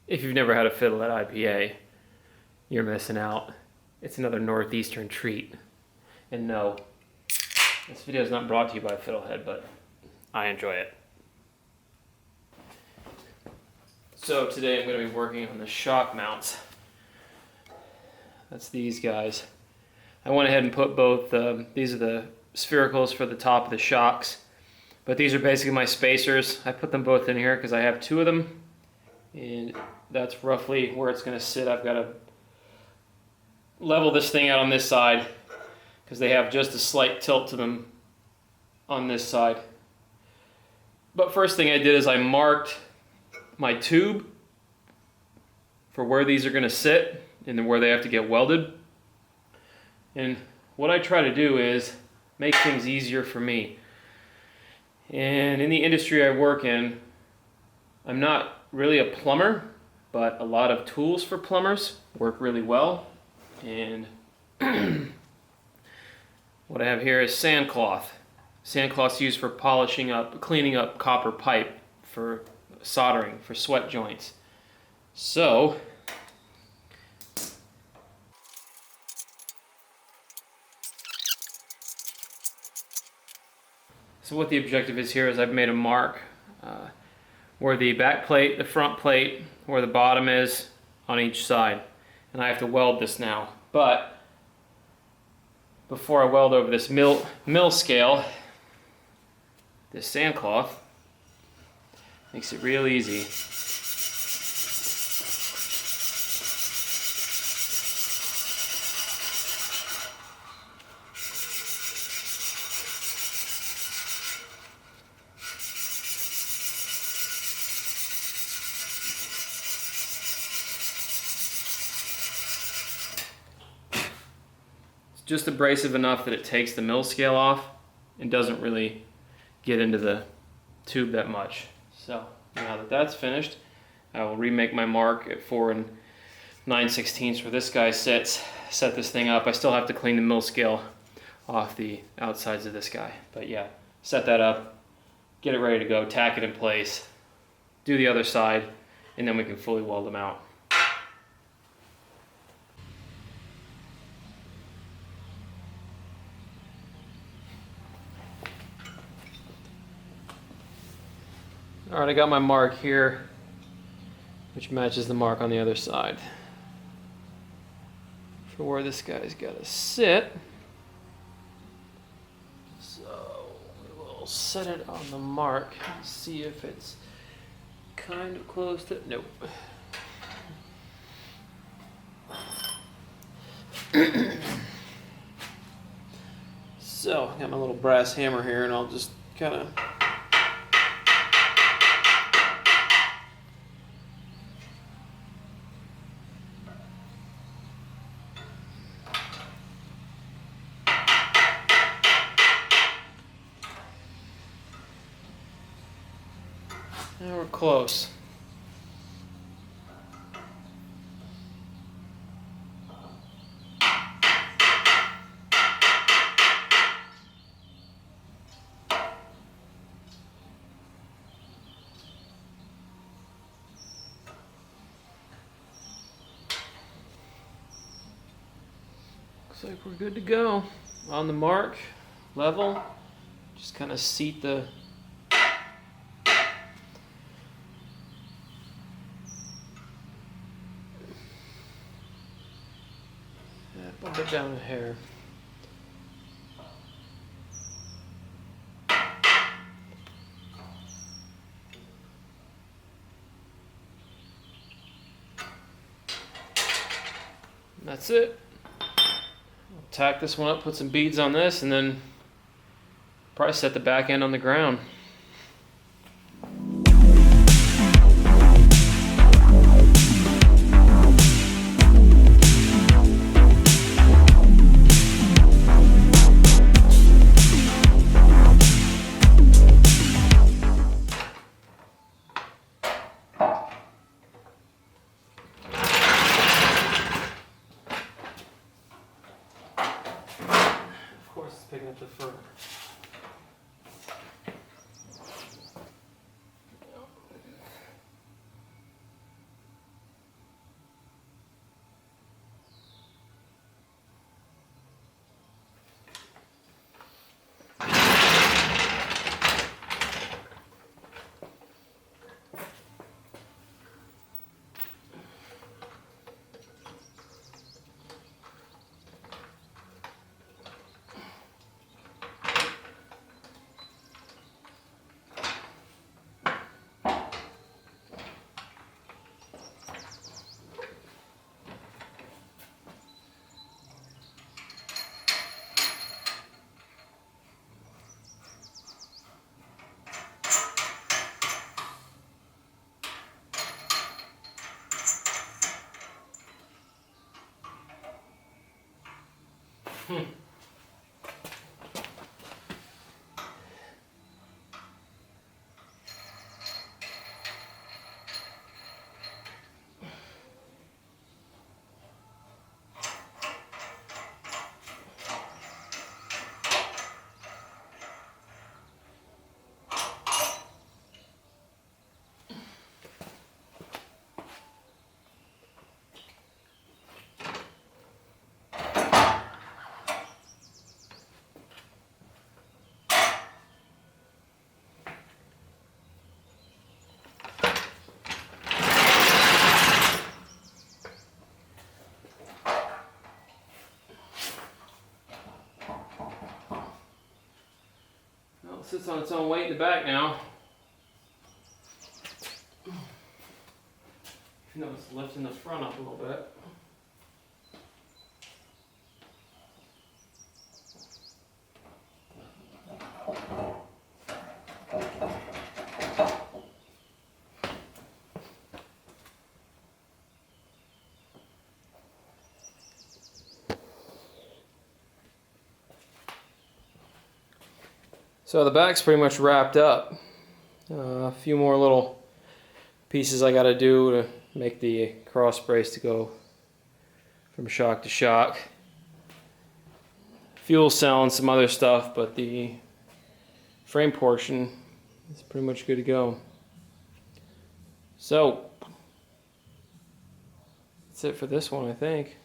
If you've never had a fiddlehead IPA, you're missing out. It's another northeastern treat. And no, this video is not brought to you by Fiddlehead, but I enjoy it. So today I'm going to be working on the shock mounts. That's these guys. I went ahead and put both, these are the sphericals for the top of the shocks, but these are basically my spacers. I put them both in here because I have two of them, and that's roughly where it's going to sit. I've got to level this thing out on this side because they have just a slight tilt to them on this side. But first thing I did is I marked my tube for where these are going to sit and then where they have to get welded. And what I try to do is make things easier for me. And in the industry I work in, I'm not really a plumber, but a lot of tools for plumbers work really well. And what I have here is sandcloth. Sandcloth's used for polishing up, cleaning up copper pipe, for soldering, for sweat joints. So what the objective is here is I've made a mark where the back plate, the front plate, where the bottom is on each side. And I have to weld this now. But before I weld over this mill scale, this sandcloth makes it real easy. Just abrasive enough that it takes the mill scale off and doesn't really get into the tube that much. So now that that's finished, I will remake my mark at 4 9/16 where this guy sits, set this thing up. I still have to clean the mill scale off the outsides of this guy. But yeah, set that up, get it ready to go, tack it in place, do the other side, and then we can fully weld them out. Alright, I got my mark here, which matches the mark on the other side. For where this guy's got to sit. So we will set it on the mark and see if it's kind of close to, nope. So, I got my little brass hammer here and I'll just kind of now we're close. Looks like we're good to go. On the mark, level, just kind of seat the bump it down a hair. And that's it. I'll tack this one up, put some beads on this, and then probably set the back end on the ground. Picking up the fur. Well, it sits on its own weight in the back now. Even though it's lifting the front up a little bit. So the back's pretty much wrapped up. A few more little pieces I gotta do to make the cross brace to go from shock to shock. Fuel cell and some other stuff, but the frame portion is pretty much good to go. So that's it for this one, I think.